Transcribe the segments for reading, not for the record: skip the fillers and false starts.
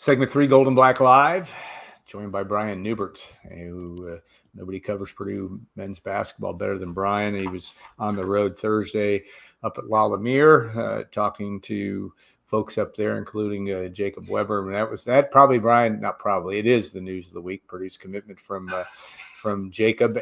Segment 3, Gold and Black Live, joined by Brian Newbert, who nobody covers Purdue men's basketball better than Brian. He was on the road Thursday up at La Lumiere, talking to folks up there, including Jacob Weber. And it is the news of the week, Purdue's commitment from Jacob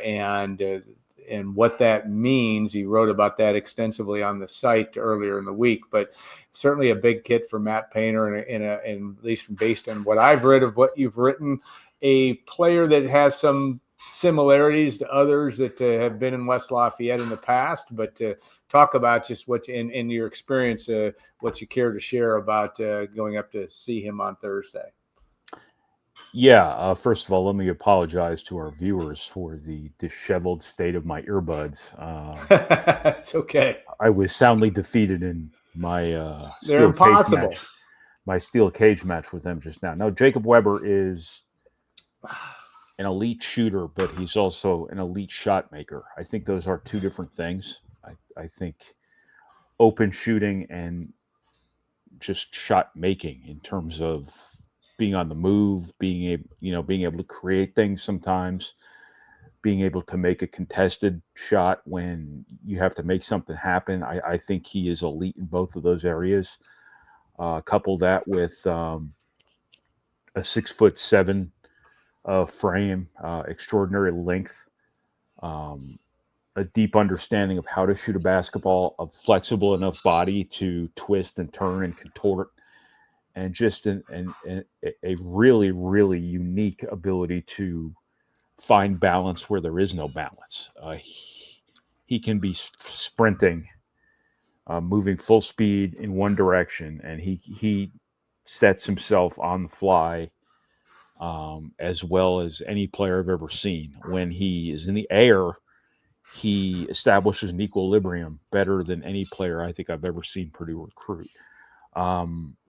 and what that means. He wrote about that extensively on the site earlier in the week, but certainly a big hit for Matt Painter, and at least based on what I've read of what you've written, a player that has some similarities to others that have been in West Lafayette in the past. But talk about just what in your experience, what you care to share about going up to see him on Thursday. Yeah, first of all, let me apologize to our viewers for the disheveled state of my earbuds. It's okay. I was soundly defeated in my They're impossible. Steel cage match with them just now. No, Jacob Weber is an elite shooter, but he's also an elite shot maker. I think those are two different things. I think open shooting and just shot making in terms of being on the move, being able to create things sometimes, being able to make a contested shot when you have to make something happen. I think he is elite in both of those areas. Couple that with a 6'7" frame, extraordinary length, a deep understanding of how to shoot a basketball, a flexible enough body to twist and turn and contort, and just a really, really unique ability to find balance where there is no balance. He can be sprinting, moving full speed in one direction, and he sets himself on the fly as well as any player I've ever seen. When he is in the air, he establishes an equilibrium better than any player I think I've ever seen Purdue recruit.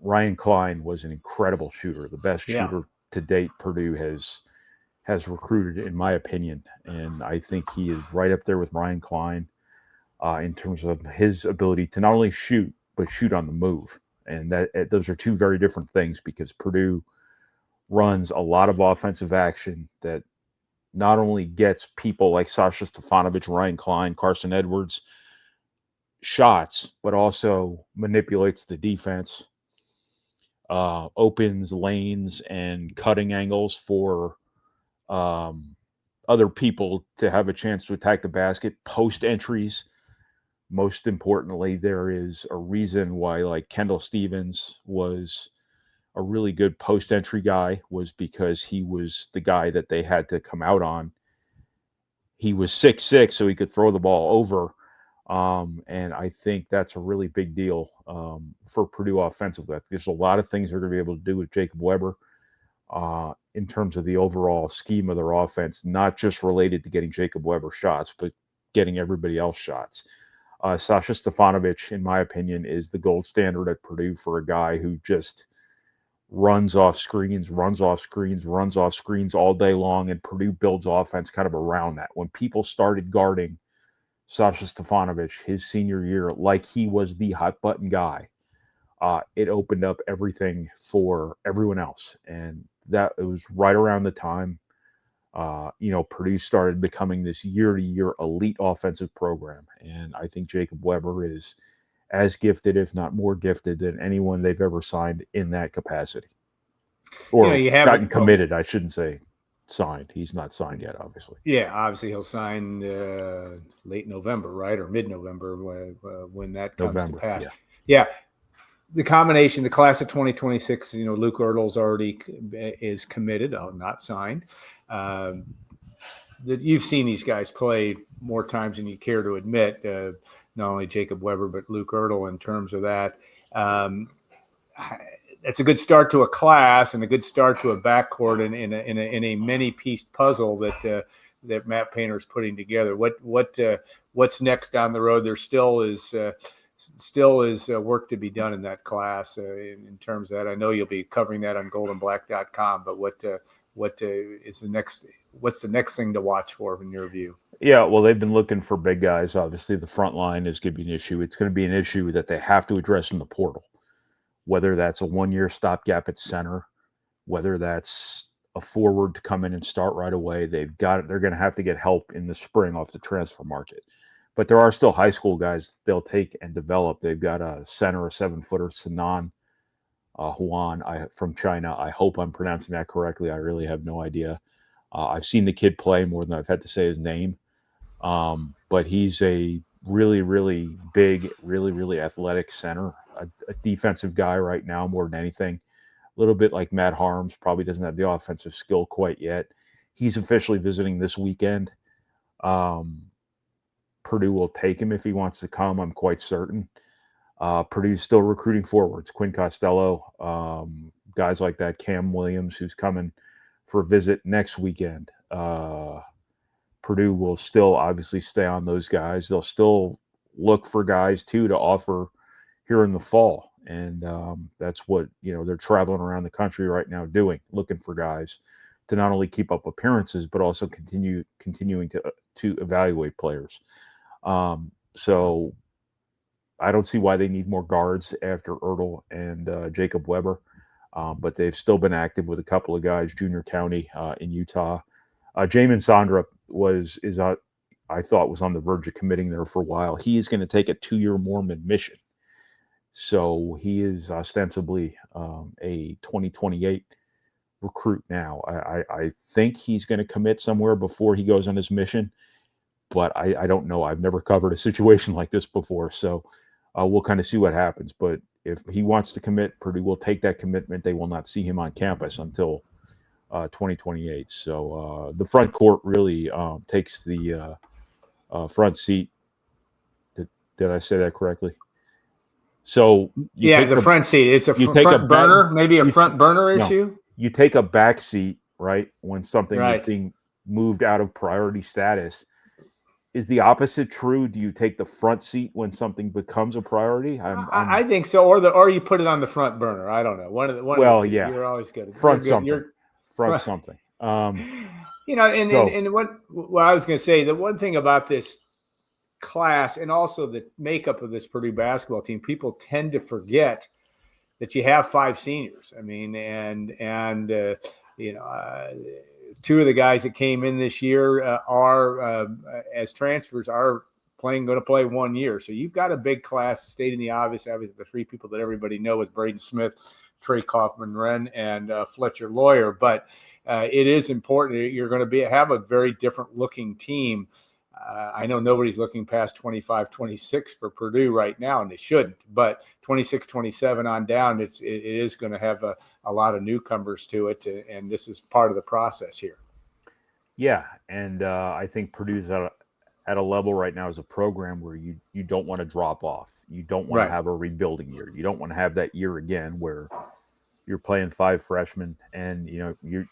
Ryan Klein was an incredible shooter, the best shooter to date Purdue has recruited, in my opinion. And I think he is right up there with Ryan Klein in terms of his ability to not only shoot, but shoot on the move. And those are two very different things, because Purdue runs a lot of offensive action that not only gets people like Sasha Stefanovic, Ryan Klein, Carson Edwards shots, but also manipulates the defense, opens lanes and cutting angles for other people to have a chance to attack the basket, post entries. Most importantly, there is a reason why, like, Kendall Stevens was a really good post entry guy, was because he was the guy that they had to come out on. He was 6'6", so he could throw the ball over. And I think that's a really big deal for Purdue offensively. There's a lot of things they're going to be able to do with Jacob Weber in terms of the overall scheme of their offense, not just related to getting Jacob Weber shots, but getting everybody else shots. Sasha Stefanovic, in my opinion, is the gold standard at Purdue for a guy who just runs off screens all day long, and Purdue builds offense kind of around that. When people started guarding Sasha Stefanovic his senior year like he was the hot button guy, it opened up everything for everyone else. And that it was right around the time Purdue started becoming this year-to-year elite offensive program. And I think Jacob Weber is as gifted, if not more gifted, than anyone they've ever signed in that capacity. Or gotten committed, I shouldn't say signed. He's not signed yet, obviously. Yeah, obviously he'll sign late November, right? Or mid-November when that comes to pass. Yeah. The combination, the class of 2026, Luke Ertl's already is committed, not signed. You've seen these guys play more times than you care to admit, not only Jacob Weber, but Luke Ertl in terms of that. That's a good start to a class and a good start to a backcourt in a many-piece puzzle that Matt Painter is putting together. What's next down the road? There still is work to be done in that class in terms of that. I know you'll be covering that on goldandblack.com, but what's the next thing to watch for in your view? Yeah, well, they've been looking for big guys. Obviously, the front line is going to be an issue. It's going to be an issue that they have to address in the portal, whether that's a one-year stopgap at center, whether that's a forward to come in and start right away. They're going to have to get help in the spring off the transfer market. But there are still high school guys they'll take and develop. They've got a center, a 7-footer, Sinan Huan from China. I hope I'm pronouncing that correctly. I really have no idea. I've seen the kid play more than I've had to say his name. But he's a really, really big, really, really athletic center, a defensive guy right now more than anything. A little bit like Matt Harms, probably doesn't have the offensive skill quite yet. He's officially visiting this weekend. Purdue will take him if he wants to come, I'm quite certain. Purdue's still recruiting forwards. Quinn Costello, guys like that. Cam Williams, who's coming for a visit next weekend. Purdue will still obviously stay on those guys. They'll still look for guys, too, to offer here in the fall. And that's what, they're traveling around the country right now doing, looking for guys to not only keep up appearances, but also continuing to evaluate players. So I don't see why they need more guards after Ertl and Jacob Weber, but they've still been active with a couple of guys, Junior County in Utah. Jamin Sandra I thought was on the verge of committing there for a while. He is going to take a 2-year Mormon mission. So he is ostensibly a 2028 recruit now. I think he's going to commit somewhere before he goes on his mission, but I don't know. I've never covered a situation like this before, so we'll kind of see what happens. But if he wants to commit, Purdue will take that commitment. They will not see him on campus until 2028. So the front court really takes the front seat. Did I say that correctly? So the front seat. It's a front burner, maybe a front burner issue. You take a back seat, right, when something is being moved out of priority status. Is the opposite true? Do you take the front seat when something becomes a priority? I think so, or you put it on the front burner. I don't know. One of the two. You're always good. Front something. Front something. And what I was going to say, the one thing about this class and also the makeup of this Purdue basketball team, people tend to forget that you have 5 seniors. I mean, and 2 of the guys that came in this year are as transfers are going to play 1 year. So you've got a big class. Stating the obvious, the 3 people that everybody knows: Braden Smith, Trey Kaufman-Renn, and Fletcher Lawyer. But it is important. You're going to have a very different looking team. I know nobody's looking past 25, 26 for Purdue right now, and they shouldn't. But 26, 27 on down, it is going to have a lot of newcomers to it, and this is part of the process here. Yeah, and I think Purdue's at a level right now as a program where you don't want to drop off. You don't want to have a rebuilding year. You don't want to have that year again where you're playing 5 freshmen and you're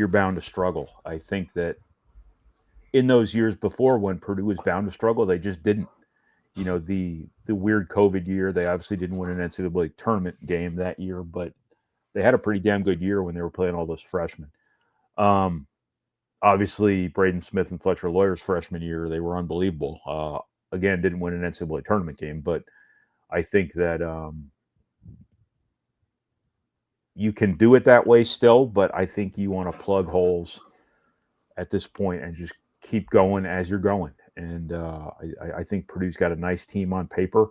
bound to struggle. I think that in those years before, when Purdue was bound to struggle, they just didn't. The weird COVID year, they obviously didn't win an NCAA tournament game that year, but they had a pretty damn good year when they were playing all those freshmen. Obviously, Braden Smith and Fletcher Lawyer's freshman year, they were unbelievable. Again, didn't win an NCAA tournament game, but I think that you can do it that way still, but I think you want to plug holes at this point and just keep going as you're going. And I think Purdue's got a nice team on paper,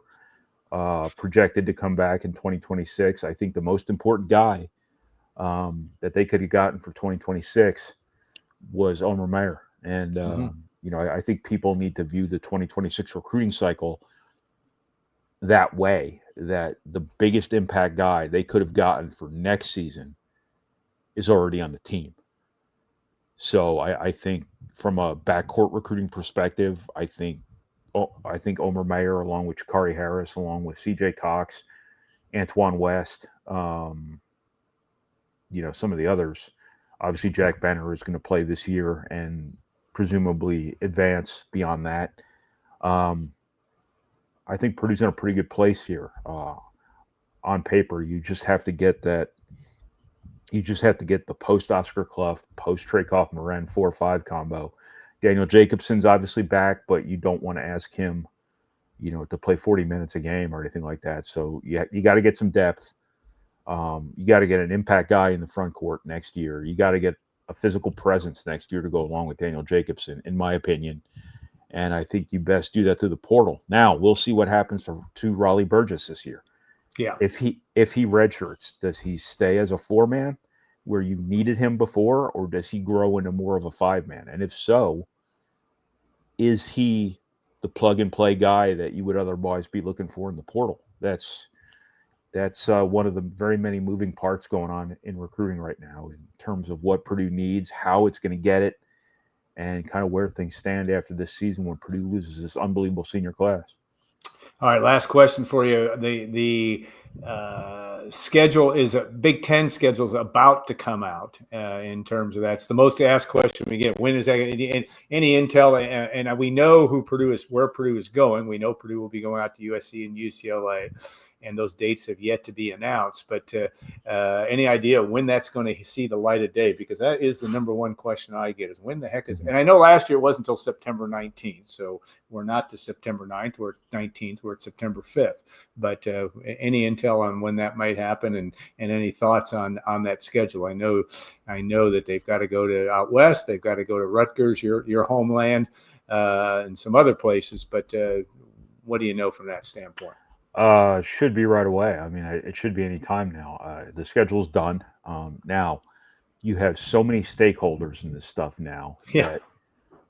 projected to come back in 2026. I think the most important guy that they could have gotten for 2026 was Omer Meyer. And, I think people need to view the 2026 recruiting cycle that way, that the biggest impact guy they could have gotten for next season is already on the team. So I think from a backcourt recruiting perspective, I think Omer Meyer, along with Jakari Harris, along with CJ Cox, Antoine West, some of the others. Obviously, Jack Benner is going to play this year and presumably advance beyond that. I think Purdue's in a pretty good place here. On paper, you just have to get that. You just have to get the post-Oscar Clough, post-Trey Kaufman-Renn 4-5 combo. Daniel Jacobson's obviously back, but you don't want to ask him, to play 40 minutes a game or anything like that. So you got to get some depth. You got to get an impact guy in the front court next year. You got to get a physical presence next year to go along with Daniel Jacobson, in my opinion. And I think you best do that through the portal. Now we'll see what happens to Raleigh Burgess this year. Yeah. If he redshirts, does he stay as a 4-man where you needed him before, or does he grow into more of a 5-man? And if so, is he the plug and play guy that you would otherwise be looking for in the portal? That's one of the very many moving parts going on in recruiting right now in terms of what Purdue needs, how it's going to get it, and kind of where things stand after this season when Purdue loses this unbelievable senior class. All right, last question for you. The schedule is a Big Ten schedule is about to come out in terms of that's the most asked question we get. When is that? Any intel? And we know where Purdue is going. We know Purdue will be going out to USC and UCLA, and those dates have yet to be announced. But any idea when that's going to see the light of day? Because that is the number one question I get: is when the heck is? And I know last year it wasn't until September 19th, so we're not to September 9th, we're 19th, we're at September 5th. But any intel on when that might happen, and any thoughts on that schedule? I know that they've got to go to out west, they've got to go to Rutgers, your homeland, and some other places. But what do you know from that standpoint? Should be right away. I mean, it should be any time now. The schedule's done. Now, you have so many stakeholders in this stuff now that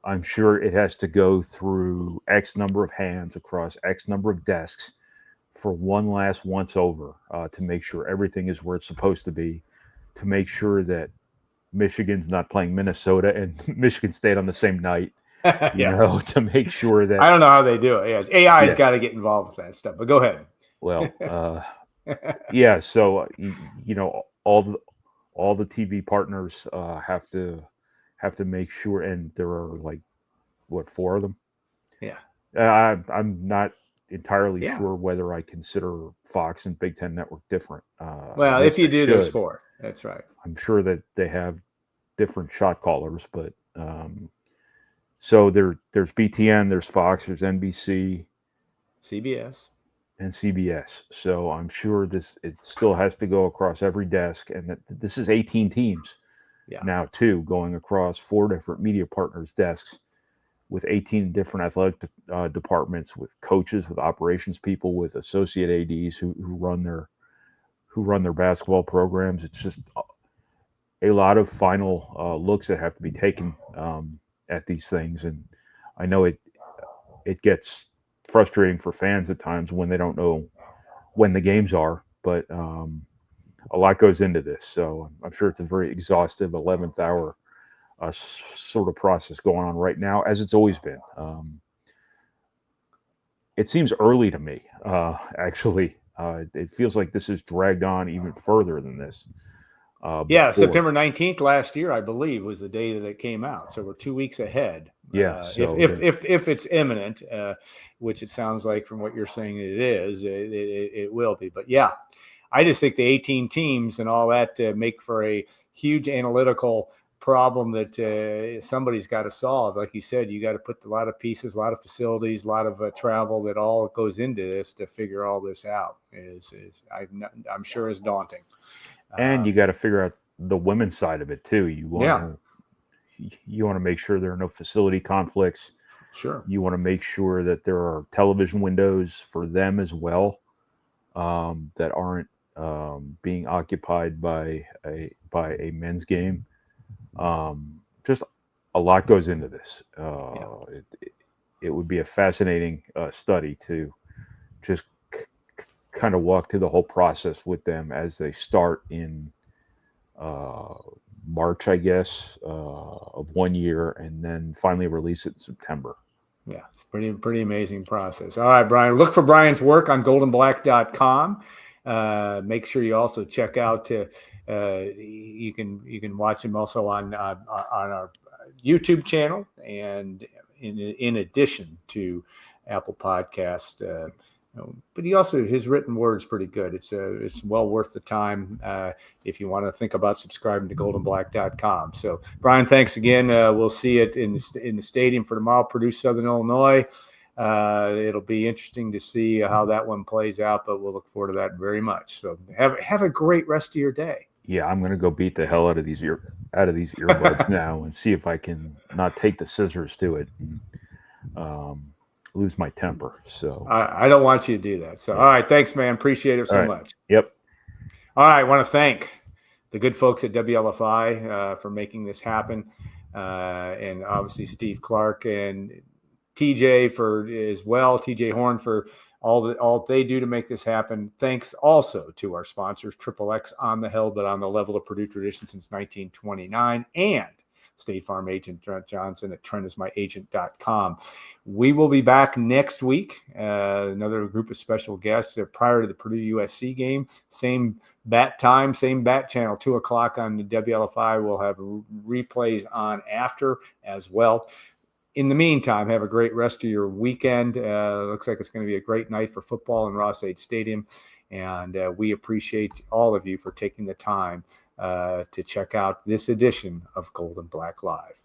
I'm sure it has to go through X number of hands across X number of desks for one last once over to make sure everything is where it's supposed to be, to make sure that Michigan's not playing Minnesota and Michigan State on the same night. You know, to make sure that I don't know how they do it. Yes, AI has got to get involved with that stuff. But go ahead. Well, yeah. So you know, all the TV partners have to make sure, and there are like 4 of them. Yeah. I'm not entirely sure whether I consider Fox and Big Ten Network different. Well, if you do, there's 4. That's right. I'm sure that they have different shot callers, but. So there's BTN, there's Fox, there's NBC, CBS, and CBS. So I'm sure it still has to go across every desk, and that this is 18 teams now too, going across 4 different media partners' desks with 18 different athletic departments, with coaches, with operations people, with associate ADs who run their basketball programs. It's just a lot of final looks that have to be taken at these things, and I know it gets frustrating for fans at times when they don't know when the games are, but a lot goes into this, so I'm sure it's a very exhaustive 11th hour sort of process going on right now, as it's always been. It seems early to me, actually. It feels like this is dragged on even further than this. September 19th last year, I believe, was the day that it came out. So we're 2 weeks ahead. Yeah. So if it's imminent, which it sounds like from what you're saying it is, it will be. But yeah, I just think the 18 teams and all that make for a huge analytical problem that somebody's got to solve. Like you said, you got to put a lot of pieces, a lot of facilities, a lot of travel that all goes into this to figure all this out. I'm sure is daunting. And you got to figure out the women's side of it too. You want to make sure there are no facility conflicts. Sure. You want to make sure that there are television windows for them as well that aren't being occupied by a men's game. Just a lot goes into this. It would be a fascinating study to just kind of walk through the whole process with them as they start in March, I guess, of one year, and then finally release it in September. Yeah, it's pretty amazing process. All right, Brian, look for Brian's work on goldenblack.com. Make sure you also check out you can watch him also on our YouTube channel, and in addition to Apple Podcast. But his written word's pretty good. It's well worth the time if you want to think about subscribing to goldenblack.com. So, Brian, thanks again. We'll see it in the stadium for tomorrow, Purdue Southern Illinois. It'll be interesting to see how that one plays out, but we'll look forward to that very much. So have a great rest of your day. Yeah, I'm gonna go beat the hell out of these earbuds now and see if I can not take the scissors to it and lose my temper. So I don't want you to do that. So, Yeah. all right. Thanks, man. Appreciate it so All right. much. Yep. All right. I want to thank the good folks at WLFI for making this happen. And obviously Steve Clark and TJ as well, TJ Horn for all they do to make this happen. Thanks also to our sponsors, Triple X on the hill, but on the level of Purdue tradition since 1929, and State Farm agent Trent Johnson at trentismyagent.com. We will be back next week. Another group of special guests prior to the Purdue USC game. Same bat time, same bat channel, 2:00 on the WLFI. We'll have replays on after as well. In the meantime, have a great rest of your weekend. Looks like it's going to be a great night for football in Ross-Ade Stadium. And we appreciate all of you for taking the time to check out this edition of Gold and Black Live.